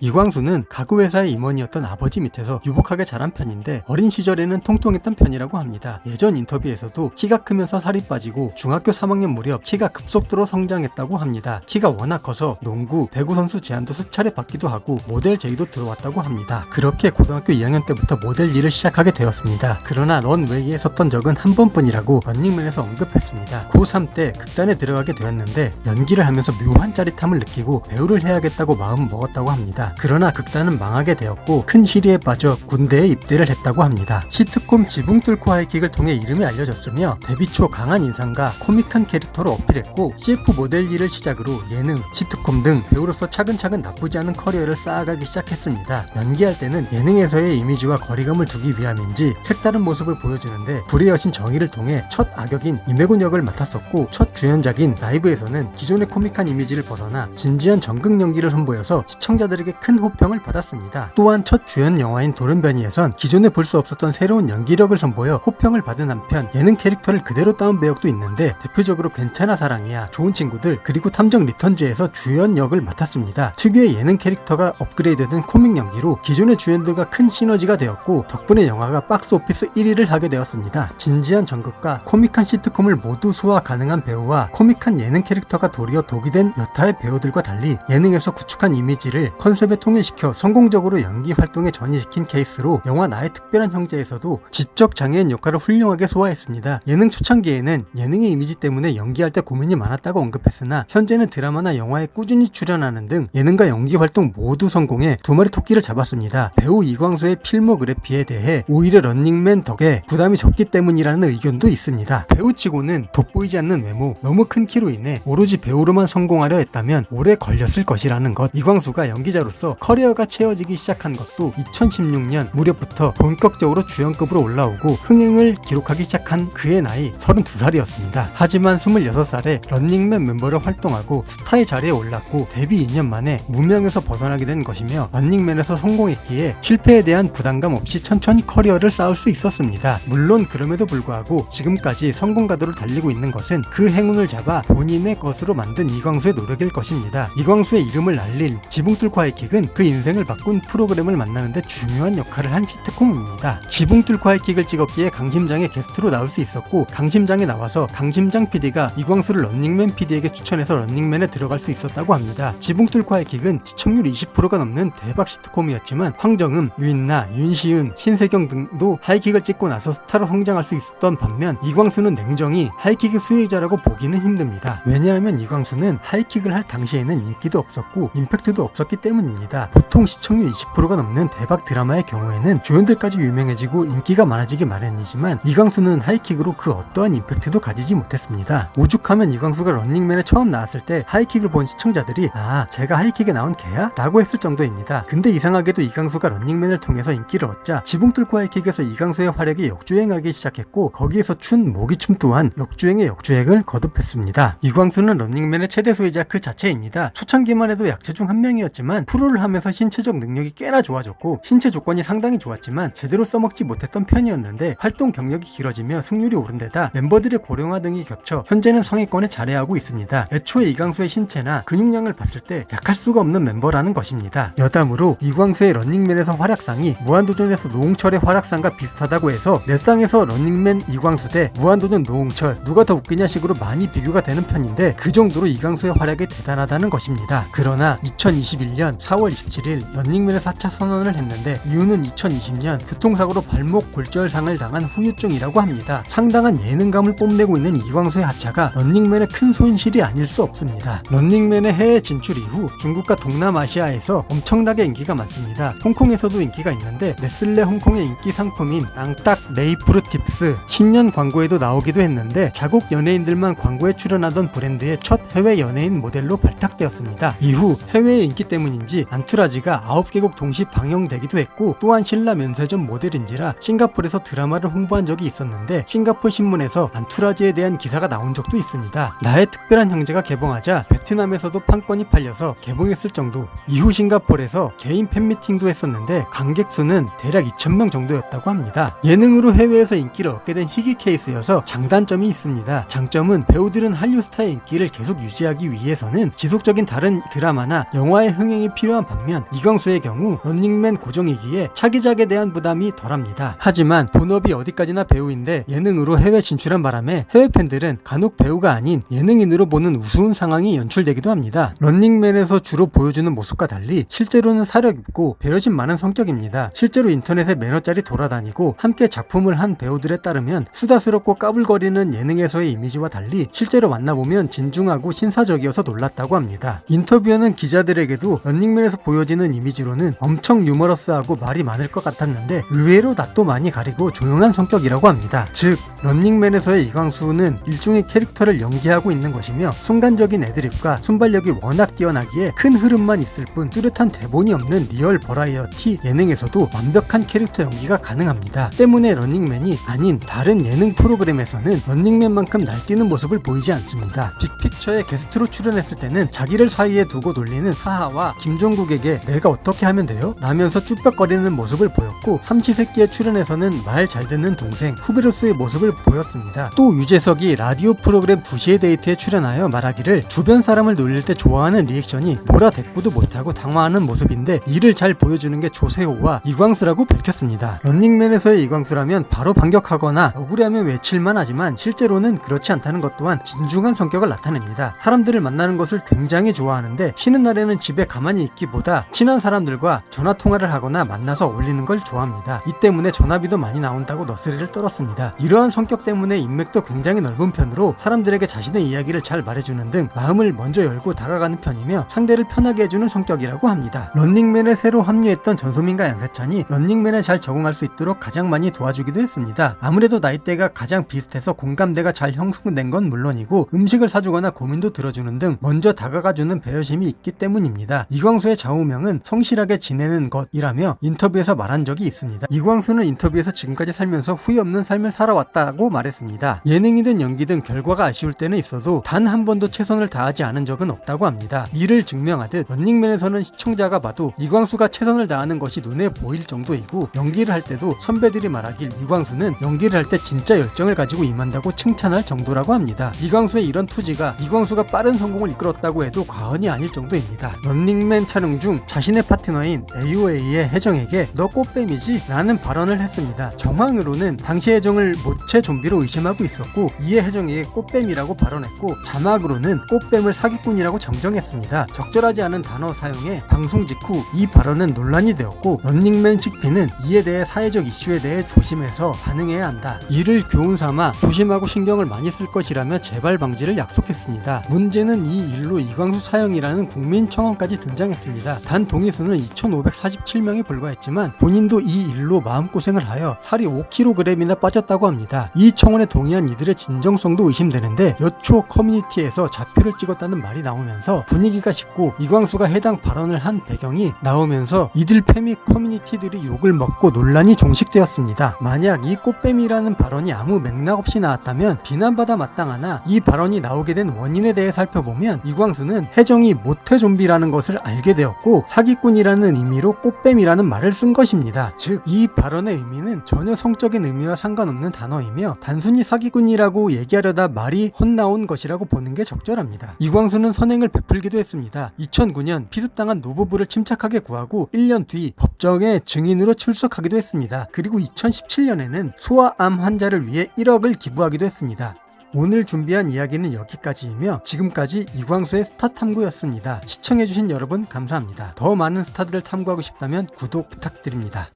이광수는 가구 회사의 임원이었던 아버지 밑에서 유복하게 자란 편인데 어린 시절에는 통통했던 편이라고 합니다. 예전 인터뷰에서도 키가 크면서 살이 빠지고 중학교 3학년 무렵 키가 급속도로 성장했다고 합니다. 키가 워낙 커서 농구, 배구 선수 제안도 수차례 받기도 하고 모델 제의도 들어왔다고 합니다. 그렇게 고등학교 2학년 때부터 모델 일을 시작하게 되었습니다. 그러나 런웨이에 섰던 적은 한 번뿐이라고 런닝맨에서 언급했습니다. 고3 때 극단에 들어가게 되었는데 연기를 하면서 묘한 짜릿함을 느끼고 배우를 해야겠다고 마음 먹었다고 합니다. 그러나 극단은 망하게 되었고 큰 시리에 빠져 군대에 입대를 했다고 합니다. 시트콤 지붕 뚫고 하이킥을 통해 이름이 알려졌으며 데뷔 초 강한 인상과 코믹한 캐릭터로 어필했고 CF 모델 일을 시작으로 예능, 시트콤 등 배우로서 차근차근 나쁘지 않은 커리어를 쌓아가기 시작했습니다. 연기할 때는 예능에서의 이미지와 거리감을 두기 위함인지 색다른 모습을 보여주는데 불의 여신 정의를 통해 첫 악역인 임혜곤 역을 맡았었고 첫 주연작인 라이브에서는 기존의 코믹한 이미지를 벗어나 진지한 전극 연기를 선보여서 시청자들에게 큰 호평을 받았습니다. 또한 첫 주연 영화인 돌연변이에선 기존에 볼 수 없었던 새로운 연기력을 선보여 호평을 받은 한편 예능 캐릭터를 그대로 따온 배역도 있는데 대표적으로 괜찮아 사랑이야, 좋은 친구들, 그리고 탐정 리턴즈에서 주연 역을 맡았습니다. 특유의 예능 캐릭터가 업그레이드된 코믹 연기로 기존의 주연들과 큰 시너지가 되었고 덕분에 영화가 박스오피스 1위를 하게 되었습니다. 진지한 전극과 코믹한 시트콤을 모두 소화 가능한 배우와 코믹한 예능 캐릭터가 도리어 독이 된 여타의 배우들과 달리 예능에서 구축한 이미지를 컨셉에 통일시켜 성공적으로 연기 활동에 전이시킨 케이스로 영화 나의 특별한 형제에서도 지적 장애인 역할을 훌륭하게 소화했습니다. 예능 초창기에는 예능의 이미지 때문에 연기할 때 고민이 많았다고 언급했으나 현재는 드라마나 영화에 꾸준히 출연하는 등 예능과 연기 활동 모두 성공해 두 마리 토끼를 잡았습니다. 배우 이광수의 필모그래피에 대해 오히려 런닝맨 덕에 부담이 적기 때문이라는 의견도 있습니다. 배우치고는 돋보이지 않는 외모, 너무 큰 키로 인해 오로지 배우로만 성공하려 했다면 오래 걸렸을 것이라는 것. 이광수가 연기자로서 커리어가 채워지기 시작한 것도 2016년 무렵부터 본격적으로 주연급으로 올라오고 흥행을 기록하기 시작한 그의 나이 32살이었습니다. 하지만 26살에 런닝맨 멤버로 활동하고 스타의 자리에 올랐고 데뷔 2년 만에 무명에서 벗어나게 된 것이며 런닝맨에서 성공했기에 실패에 대한 부담감 없이 천천히 커리어를 쌓을 수 있었습니다. 물론 그럼에도 불구하고 지금까지 성공 가도를 달리고 있는 것은 그 행운을 잡아 본인의 것으로 만든 이광수의 노력일 것입니다. 이광수의 이름을 알릴 지붕 뚫고 하이킥은 그 인생을 바꾼 프로그램을 만나는데 중요한 역할을 한 시트콤입니다. 지붕 뚫고 하이킥을 찍었기에 강심장에 게스트로 나올 수 있었고 강심장에 나와서 강심장 PD가 이광수를 런닝맨 PD에게 추천해서 런닝맨에 들어갈 수 있었다고 합니다. 지붕 뚫고 하이킥은 시청률 20%가 넘는 대박 시트콤이었지만 황정음, 유인나, 윤시윤, 신세경 등도 하이킥을 찍고 나서 스타로 성장할 수 있었던 반면 이광수는 냉정히 하이킥의 수혜자라고 보기는 힘듭니다. 왜냐하면 이광수는 하이킥을 할 당시에는 인기도 없었고 임팩트도 없었기 때문입니다. 보통 시청률 20%가 넘는 대박 드라마의 경우에는 조연들까지 유명해지고 인기가 많아지기 마련이지만 이광수는 하이킥으로 그 어떠한 임팩트도 가지지 못했습니다. 오죽하면 이광수가 런닝맨에 처음 나왔을 때 하이킥을 본 시청자들이 아, 제가 하이킥에 나온 걔야? 라고 했을 정도입니다. 근데 이상하게도 이광수가 런닝맨을 통해서 인기를 얻자 지붕 뚫고 하이킥에서 이광수의 활약이 역주행하기 시작했고 거기에서 춘 모기춤 또한 역주행의 역주행을 거듭했습니다. 이광수는 런닝맨의 최대 수혜자 그 자체입니다. 초창기만 해도 약체 중 한 명이었지만 프로를 하면서 신체적 능력이 꽤나 좋아졌고 신체 조건이 상당히 좋았지만 제대로 써먹지 못했던 편이었는데 활동 경력이 길어지며 승률이 오른 데다 멤버들의 고령화 등이 겹쳐 현재는 상위권에 자리하고 있습니다. 애초에 이광수의 신체나 근육량을 봤을 때 약할 수가 없는 멤버라는 것입니다. 여담으로 이광수의 런닝맨에서 활약상이 무한도전에서 노홍철의 활약상과 비슷하다고 해서 내 쌍에서 런닝맨 이광수 대 무한도전 노홍철 누가 더 웃기냐 식으로 많이 비교가 되는 편인데 그 정도로 이광수의 활약이 대단하다는 것입니다. 그러나 2021년 4월 27일 런닝맨의 4차 선언을 했는데 이유는 2020년 교통사고로 발목 골절상을 당한 후유증이라고 합니다. 상당한 예능감을 뽐내고 있는 이광수의 하차가 런닝맨의 큰 손실이 아닐 수 없습니다. 런닝맨의 해외 진출 이후 중국과 동남아시아에서 엄청나게 인기가 많습니다. 홍콩에서도 인기가 있는데 네슬레 홍콩의 인기 상품인 랑딱 레이프루 팁스 신년 광고에도 나오기도 했는데 자국 연예인들만 광고에 출연하던 브랜드의 첫 해외 연예인 모델로 발탁되었습니다. 이후 해외의 인기 때문인지 안투라지가 9개국 동시 방영되기도 했고 또한 신라 면세점 모델인지라 싱가포르에서 드라마를 홍보한 적이 있었는데 싱가포르 신문에서 안투라지에 대한 기사가 나온 적도 있습니다. 나의 특별한 형제가 개봉하자 베트남에서도 판권이 팔려서 개봉했을 정도. 이후 싱가포르에서 개인 팬미팅도 했었는데 관객 수는 대략 2,000명 정도였다고 합니다. 예능으로 해외에서 인기를 얻게 된 희귀 케이스여서 장단점이 있습니다. 장점은 배우들은 한류 스타의 인기를 계속 유지하기 위해서는 지속적인 다른 드라마나 영화의 흥행이 필요합니다. 필요한 반면 이광수의 경우 런닝맨 고정이기에 차기작에 대한 부담이 덜합니다. 하지만 본업이 어디까지나 배우인데 예능으로 해외 진출한 바람에 해외 팬들은 간혹 배우가 아닌 예능인으로 보는 우스운 상황이 연출되기도 합니다. 런닝맨에서 주로 보여주는 모습과 달리 실제로는 사력 있고 배려심 많은 성격입니다. 실제로 인터넷에 매너짤이 돌아다니고 함께 작품을 한 배우들에 따르면 수다스럽고 까불거리는 예능에서의 이미지와 달리 실제로 만나보면 진중하고 신사적이어서 놀랐다고 합니다. 인터뷰하는 기자들에게도 런닝맨에서 보여지는 이미지로는 엄청 유머러스하고 말이 많을 것 같았는데 의외로 낯도 많이 가리고 조용한 성격이라고 합니다. 즉 런닝맨에서의 이광수는 일종의 캐릭터를 연기하고 있는 것이며 순간적인 애드립과 순발력이 워낙 뛰어나기에 큰 흐름만 있을 뿐 뚜렷한 대본이 없는 리얼 버라이어티 예능에서도 완벽한 캐릭터 연기가 가능합니다. 때문에 런닝맨이 아닌 다른 예능 프로그램에서는 런닝맨만큼 날뛰는 모습을 보이지 않습니다. 빅픽처에 게스트로 출연했을 때는 자기를 사이에 두고 놀리는 하하와 김종국에게 내가 어떻게 하면 돼요? 라면서 쭈뼛거리는 모습을 보였고 삼시세끼에 출연해서는 말 잘 듣는 동생 후베르스의 모습을 보였습니다. 또 유재석이 라디오 프로그램 2시의 데이트에 출연하여 말하기를 주변 사람을 놀릴 때 좋아하는 리액션이 뭐라 대꾸도 못하고 당황하는 모습인데 이를 잘 보여주는 게 조세호와 이광수라고 밝혔습니다. 런닝맨에서의 이광수라면 바로 반격하거나 억울해하면 외칠만 하지만 실제로는 그렇지 않다는 것 또한 진중한 성격을 나타냅니다. 사람들을 만나는 것을 굉장히 좋아하는데 쉬는 날에는 집에 가만히 있기보다 친한 사람들과 전화통화를 하거나 만나서 어울리는 걸 좋아합니다. 이 때문에 전화비도 많이 나온다고 너스레를 떨었습니다. 이러한 성격 때문에 인맥도 굉장히 넓은 편으로 사람들에게 자신의 이야기를 잘 말해주는 등 마음을 먼저 열고 다가가는 편이며 상대를 편하게 해주는 성격이라고 합니다. 런닝맨에 새로 합류했던 전소민과 양세찬이 런닝맨에 잘 적응할 수 있도록 가장 많이 도와주기도 했습니다. 아무래도 나이대가 가장 비슷해서 공감대가 잘 형성된 건 물론이고 음식을 사주거나 고민도 들어주는 등 먼저 다가가주는 배려심이 있기 때문입니다. 이광수의 좌우명은 성실하게 지내는 것이라며 인터뷰에서 말한 적이 있습니다. 이광수는 인터뷰에서 지금까지 살면서 후회 없는 삶을 살아왔다고 말했습니다. 예능이든 연기든 결과가 아쉬울 때는 있어도 단 한 번도 최선을 다하지 않은 적은 없다고 합니다. 이를 증명하듯 런닝맨에서는 시청자가 봐도 이광수가 최선을 다하는 것이 눈에 보일 정도이고 연기를 할 때도 선배들이 말하길 이광수는 연기를 할 때 진짜 열정을 가지고 임한다고 칭찬할 정도라고 합니다. 이광수의 이런 투지가 이광수가 빠른 성공을 이끌었다고 해도 과언이 아닐 정도입니다. 런닝맨 촬영 중 자신의 파트너인 AOA의 혜정에게 너 꽃뱀이지? 라는 발언을 했습니다. 정황으로는 당시 혜정을 모체 좀비로 의심하고 있었고 이에 혜정에게 꽃뱀이라고 발언했고 자막으로는 꽃뱀을 사기꾼이라고 정정했습니다. 적절하지 않은 단어 사용에 방송 직후 이 발언은 논란이 되었고 런닝맨 식피는 이에 대해 사회적 이슈에 대해 조심해서 반응해야 한다. 이를 교훈 삼아 조심하고 신경을 많이 쓸 것이라며 재발 방지를 약속했습니다. 문제는 이 일로 이광수 사형이라는 국민청원까지 등장했습니다. 단 동의수는 2,547명에 불과했지만 본인도 이 일로 마음고생을 하여 살이 5kg이나 빠졌다고 합니다. 이 청원에 동의한 이들의 진정성도 의심되는데 여초 커뮤니티에서 좌표를 찍었다는 말이 나오면서 분위기가 식고 이광수가 해당 발언을 한 배경이 나오면서 이들 패미 커뮤니티들이 욕을 먹고 논란이 종식되었습니다. 만약 이 꽃뱀이라는 발언이 아무 맥락 없이 나왔다면 비난받아 마땅하나 이 발언이 나오게 된 원인에 대해 살펴보면 이광수는 혜정이 모태 좀비라는 것을 알게 되었고 사기꾼이라는 의미로 꽃뱀이라는 말을 쓴 것입니다. 즉 이 발언의 의미는 전혀 성적인 의미와 상관없는 단어이며 단순히 사기꾼이라고 얘기하려다 말이 헛나온 것이라고 보는 게 적절합니다. 이광수는 선행을 베풀기도 했습니다. 2009년 피습당한 노부부를 침착하게 구하고 1년 뒤 법정에 증인으로 출석하기도 했습니다. 그리고 2017년에는 소아암 환자를 위해 1억을 기부하기도 했습니다. 오늘 준비한 이야기는 여기까지이며 지금까지 이광수의 스타 탐구였습니다. 시청해주신 여러분 감사합니다. 더 많은 스타들을 탐구하고 싶다면 구독 부탁드립니다.